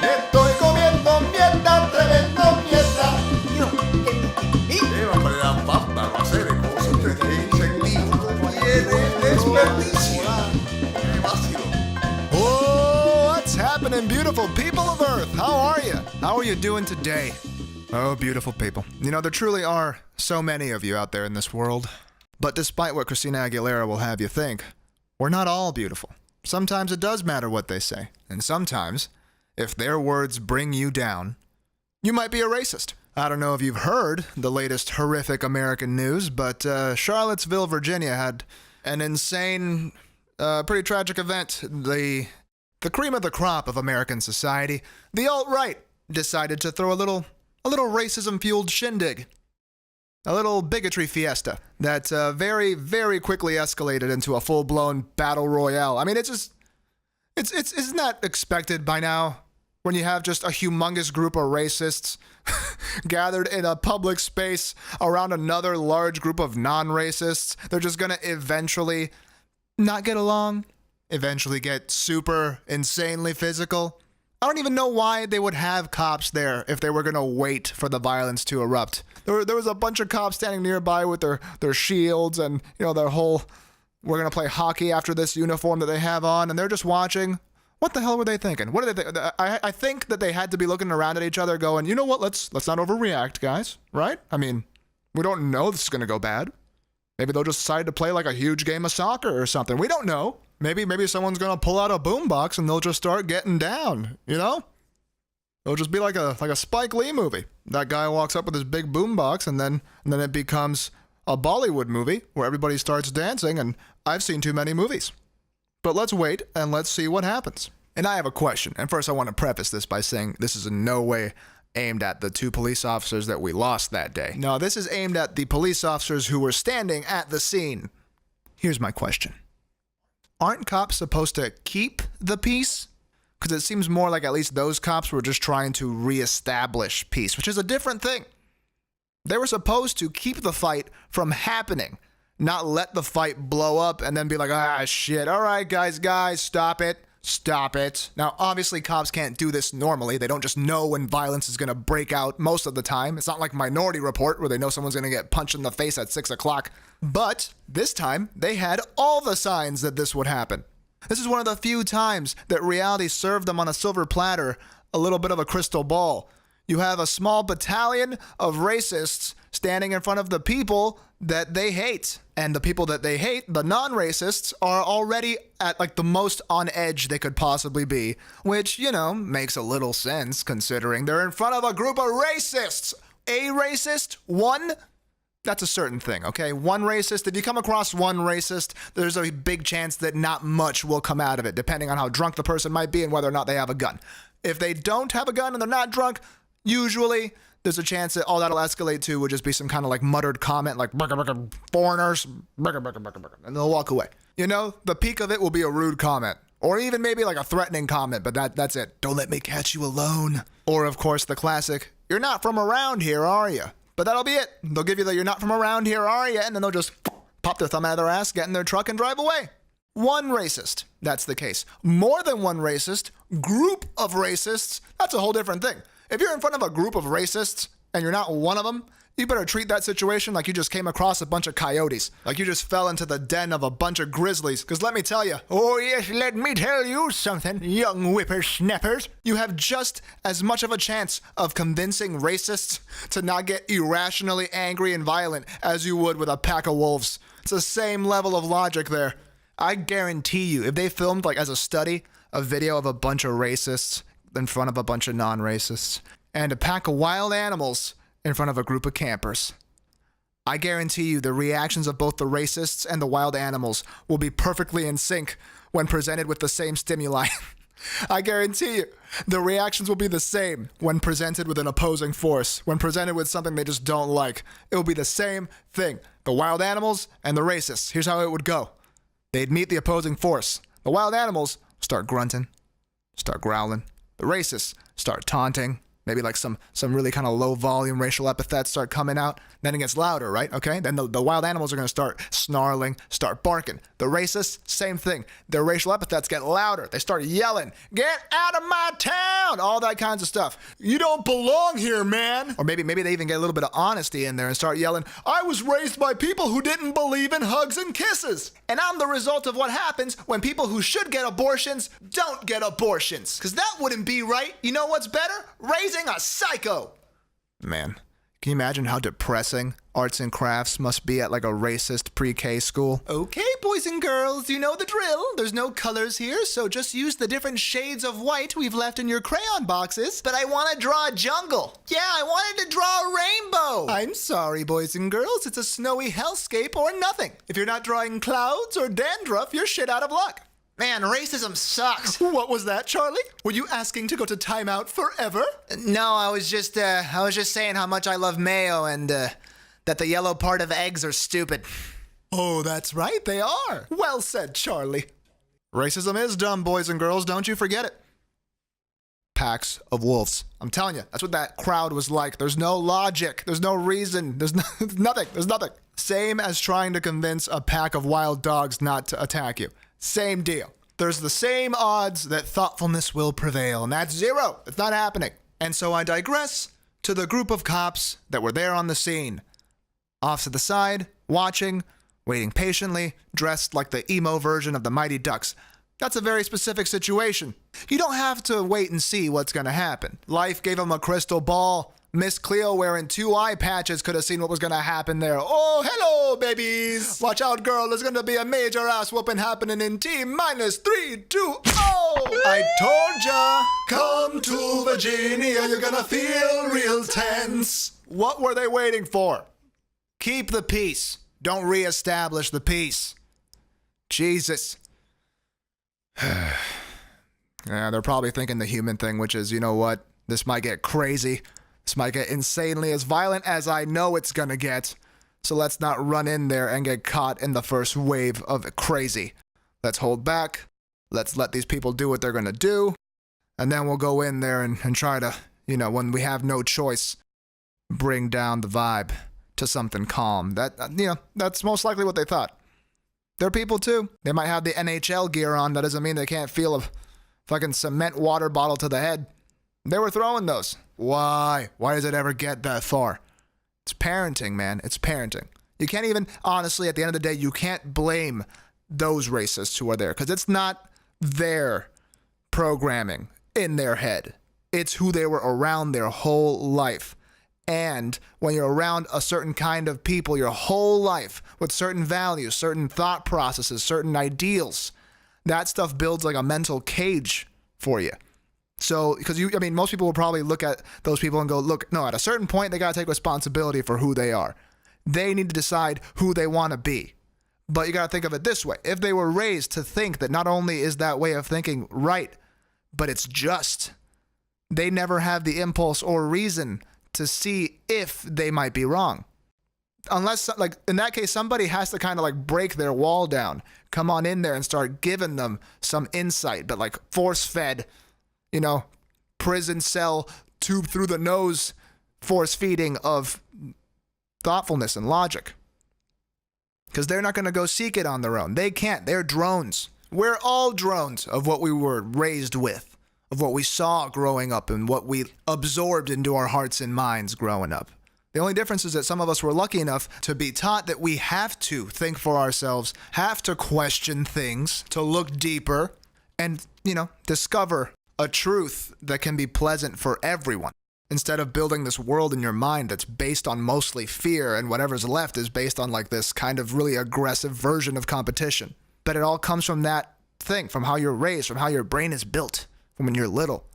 Estoy comiendo mierda, tremendo mierda. ¡Qué barbaridad! Basta, no hacer cosas que dicen libros. ¡Tiene desperdicio! ¡Qué vacilo! Oh, what's happening, beautiful people of Earth? How are you? How are you doing today? Oh, beautiful people. You know, there truly are so many of you out there in this world. But despite what Christina Aguilera will have you think, we're not all beautiful. Sometimes it does matter what they say. And sometimes, if their words bring you down, you might be a racist. I don't know if you've heard the latest horrific American news, but Charlottesville, Virginia had an insane, pretty tragic event. The cream of the crop of American society, the alt-right, decided to throw a little racism-fueled shindig. A little bigotry fiesta that very, very quickly escalated into a full-blown battle royale. I mean, isn't that expected by now? When you have just a humongous group of racists gathered in a public space around another large group of non-racists, they're just gonna eventually not get along, eventually get super insanely physical. I don't even know why they would have cops there if they were gonna wait for the violence to erupt. There was a bunch of cops standing nearby with their shields and, you know, their whole, we're gonna play hockey after this uniform that they have on, and they're just watching. What the hell were they thinking? What did they think? I think that they had to be looking around at each other going, you know what, let's not overreact, guys, right? I mean, we don't know this is gonna go bad. Maybe they'll just decide to play like a huge game of soccer or something. We don't know. Maybe someone's gonna pull out a boombox and they'll just start getting down, you know? It'll just be like a Spike Lee movie. That guy walks up with his big boombox and then it becomes a Bollywood movie where everybody starts dancing, and I've seen too many movies. But let's wait and let's see what happens. And I have a question. And first I want to preface this by saying this is in no way aimed at the 2 police officers that we lost that day. No, this is aimed at the police officers who were standing at the scene. Here's my question. Aren't cops supposed to keep the peace? Because it seems more like at least those cops were just trying to reestablish peace, which is a different thing. They were supposed to keep the fight from happening, not let the fight blow up and then be like, ah, shit, all right, guys, stop it. Stop it. Now, obviously, cops can't do this normally. They don't just know when violence is going to break out most of the time. It's not like Minority Report where they know someone's going to get punched in the face at 6 o'clock. But this time, they had all the signs that this would happen. This is one of the few times that reality served them on a silver platter, a little bit of a crystal ball. You have a small battalion of racists standing in front of the people that they hate. And the people that they hate, the non-racists, are already at like the most on edge they could possibly be, which, you know, makes a little sense considering they're in front of a group of racists. A racist? One? That's a certain thing, okay? One racist. If you come across one racist, there's a big chance that not much will come out of it, depending on how drunk the person might be and whether or not they have a gun. If they don't have a gun and they're not drunk, usually there's a chance that all that'll escalate to would just be some kind of like muttered comment like foreigners, and they'll walk away. You know, the peak of it will be a rude comment, or even maybe like a threatening comment, but that's it. Don't let me catch you alone. Or of course the classic, you're not from around here, are you? But that'll be it. They'll give you the you're not from around here, are you? And then they'll just pop their thumb out of their ass, get in their truck and drive away. One racist, that's the case. More than one racist, group of racists, that's a whole different thing. If you're in front of a group of racists and you're not one of them, you better treat that situation like you just came across a bunch of coyotes, like you just fell into the den of a bunch of grizzlies. Because let me tell you, oh yes, let me tell you something, young whippersnappers. You have just as much of a chance of convincing racists to not get irrationally angry and violent as you would with a pack of wolves. It's the same level of logic there. I guarantee you, if they filmed, like as a study, a video of a bunch of racists in front of a bunch of non-racists, and a pack of wild animals in front of a group of campers, I guarantee you the reactions of both the racists and the wild animals will be perfectly in sync when presented with the same stimuli. I guarantee you the reactions will be the same when presented with an opposing force, when presented with something they just don't like. It will be the same thing. The wild animals and the racists. Here's how it would go. They'd meet the opposing force. The wild animals start grunting, start growling. The racists start taunting, Maybe like some really kind of low volume racial epithets start coming out. Then it gets louder, right? Okay. Then the wild animals are going to start snarling, start barking. The racists, same thing. Their racial epithets get louder. They start yelling, "Get out of my town!" All that kinds of stuff. "You don't belong here, man." Or maybe they even get a little bit of honesty in there and start yelling, "I was raised by people who didn't believe in hugs and kisses. And I'm the result of what happens when people who should get abortions don't get abortions. Because that wouldn't be right. You know what's better? Raising a psycho." Man, can you imagine how depressing arts and crafts must be at like a racist pre-K school? "Okay, boys and girls, you know the drill. There's no colors here, so just use the different shades of white we've left in your crayon boxes. But I want to draw a jungle. Yeah, I wanted to draw a rainbow. I'm sorry, boys and girls, it's a snowy hellscape or nothing. If you're not drawing clouds or dandruff, you're shit out of luck." Man, racism sucks. What was that, Charlie? Were you asking to go to timeout forever? No, I was just saying how much I love mayo and that the yellow part of eggs are stupid. Oh, that's right, they are. Well said, Charlie. Racism is dumb, boys and girls, don't you forget it. Packs of wolves. I'm telling you, that's what that crowd was like. There's no logic. There's no reason. There's nothing. There's nothing. Same as trying to convince a pack of wild dogs not to attack you. Same deal. There's the same odds that thoughtfulness will prevail, and that's zero. It's not happening. And so I digress to the group of cops that were there on the scene. Off to the side, watching, waiting patiently, dressed like the emo version of the Mighty Ducks. That's a very specific situation. You don't have to wait and see what's going to happen. Life gave them a crystal ball. Miss Cleo wearing 2 eye patches could have seen what was going to happen there. "Oh, hello, babies. Watch out, girl. There's going to be a major ass whooping happening in T-3, 2, oh. I told ya. Come to Virginia. You're going to feel real tense." What were they waiting for? Keep the peace. Don't reestablish the peace. Jesus. Yeah, they're probably thinking the human thing, which is, you know what? This might get crazy. This might get insanely as violent as I know it's gonna get. So let's not run in there and get caught in the first wave of crazy. Let's hold back. Let's let these people do what they're gonna do. And then we'll go in there and try to, when we have no choice, bring down the vibe to something calm. That's most likely what they thought. They're people too. They might have the NHL gear on. That doesn't mean they can't feel a fucking cement water bottle to the head. They were throwing those. Why? Why does it ever get that far? It's parenting, man. It's parenting. You can't even, honestly, at the end of the day, you can't blame those racists who are there because it's not their programming in their head. It's who they were around their whole life. And when you're around a certain kind of people your whole life with certain values, certain thought processes, certain ideals, that stuff builds like a mental cage for you. So, because most people will probably look at those people and go, look, no, at a certain point, they got to take responsibility for who they are. They need to decide who they want to be. But you got to think of it this way. If they were raised to think that not only is that way of thinking right, but it's just, they never have the impulse or reason to see if they might be wrong. Unless, in that case, somebody has to kind of break their wall down, come on in there and start giving them some insight, but force-fed, prison cell, tube through the nose, force feeding of thoughtfulness and logic. Because they're not going to go seek it on their own. They can't. They're drones. We're all drones of what we were raised with, of what we saw growing up and what we absorbed into our hearts and minds growing up. The only difference is that some of us were lucky enough to be taught that we have to think for ourselves, have to question things, to look deeper, and, discover a truth that can be pleasant for everyone. Instead of building this world in your mind that's based on mostly fear and whatever's left is based on this kind of really aggressive version of competition. But it all comes from that thing, from how you're raised, from how your brain is built, from when you're little.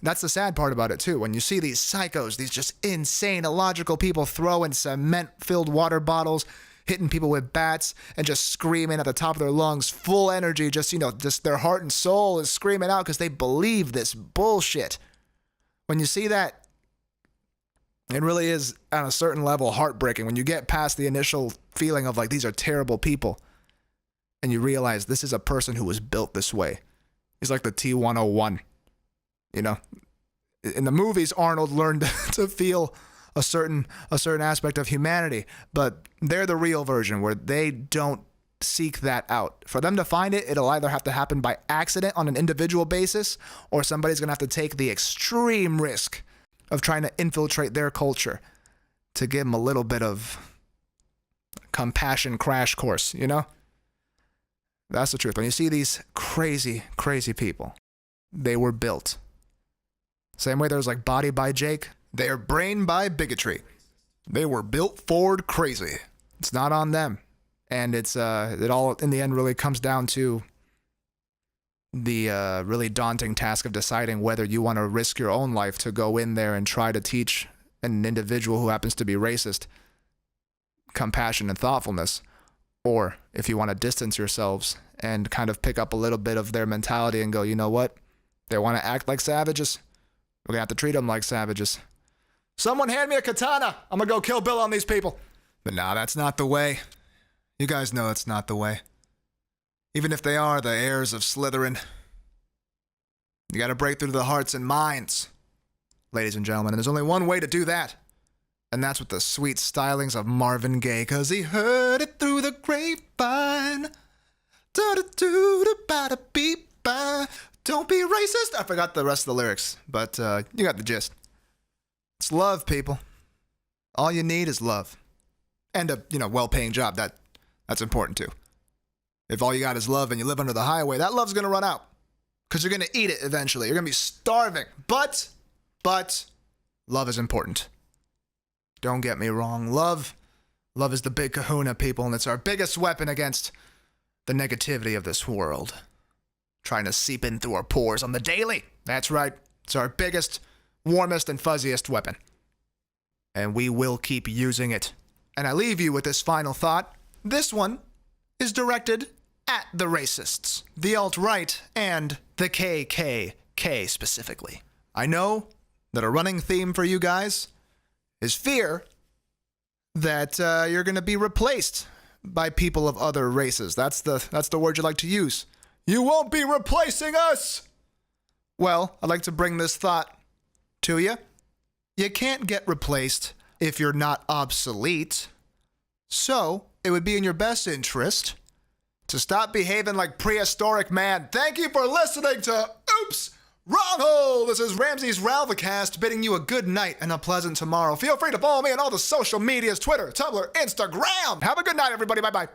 That's the sad part about it too. When you see these psychos, these just insane, illogical people throwing cement-filled water bottles, hitting people with bats, and just screaming at the top of their lungs, full energy, just their heart and soul is screaming out because they believe this bullshit. When you see that, it really is, on a certain level, heartbreaking. When you get past the initial feeling of these are terrible people, and you realize this is a person who was built this way. He's like the T-101, In the movies, Arnold learned to feel a certain aspect of humanity, but they're the real version where they don't seek that out. For them to find it, it'll either have to happen by accident on an individual basis, or somebody's going to have to take the extreme risk of trying to infiltrate their culture to give them a little bit of compassion crash course, you know? That's the truth. When you see these crazy, crazy people, they were built. Same way there's like Body by Jake, they are brain by bigotry. They were built forward crazy. It's not on them. And it all in the end really comes down to the really daunting task of deciding whether you want to risk your own life to go in there and try to teach an individual who happens to be racist compassion and thoughtfulness, or if you want to distance yourselves and kind of pick up a little bit of their mentality and go, you know what? They want to act like savages. We're going to have to treat them like savages. Someone hand me a katana. I'm going to go kill Bill on these people. But nah, that's not the way. You guys know it's not the way. Even if they are the heirs of Slytherin, you got to break through the hearts and minds, ladies and gentlemen. And there's only one way to do that. And that's with the sweet stylings of Marvin Gaye, 'cause he heard it through the grapevine. Da-da-doo-da-ba-da-beep-ba. Don't be racist. I forgot the rest of the lyrics, but you got the gist. It's love, people. All you need is love. And a, well-paying job. That's important too. If all you got is love and you live under the highway, that love's going to run out. Because you're going to eat it eventually. You're going to be starving. But, love is important. Don't get me wrong. Love is the big kahuna, people, and it's our biggest weapon against the negativity of this world. Trying to seep in through our pores on the daily. That's right. It's our biggest, warmest, and fuzziest weapon. And we will keep using it. And I leave you with this final thought. This one is directed at the racists, the alt-right, and the KKK specifically. I know that a running theme for you guys is fear that you're going to be replaced by people of other races. That's the word you like to use. You won't be replacing us! Well, I'd like to bring this thought to you. You can't get replaced if you're not obsolete. So, it would be in your best interest to stop behaving like prehistoric man. Thank you for listening to Oops! Wrong Hole! This is Ramses Ralvacast bidding you a good night and a pleasant tomorrow. Feel free to follow me on all the social medias, Twitter, Tumblr, Instagram. Have a good night, everybody. Bye-bye.